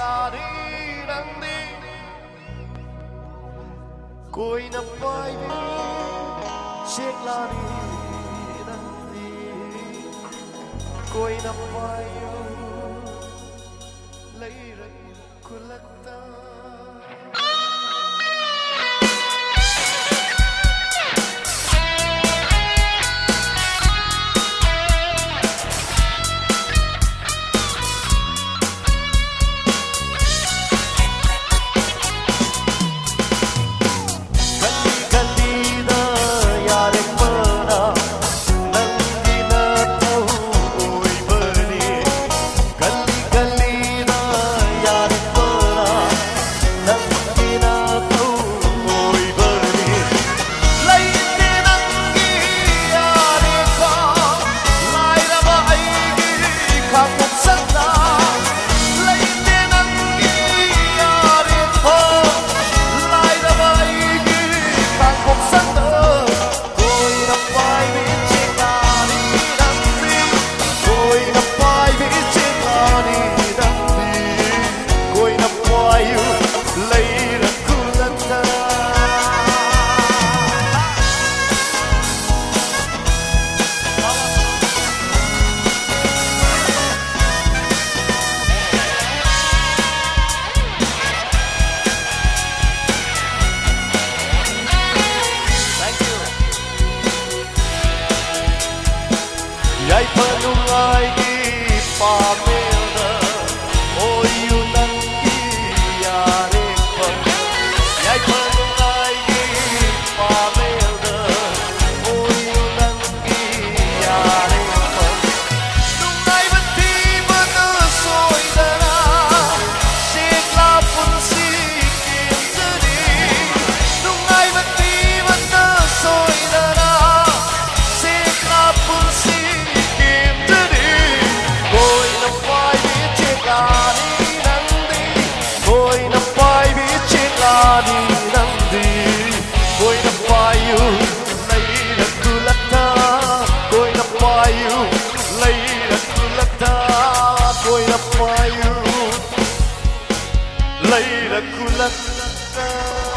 là đi đang đi côi nằm vai đi chiếc là đi đang đi côi nằm vai lấy rơi của lắc ta Yai panung ai di pamela, oh you nanti yare pam. Yai panung ai di pamela, oh you nanti yare pam. Nung ai beti menasoi dana, sikla pun sikim sedih. Nung ai beti menasoi dana, sikla pun sikim. Lấy là kulata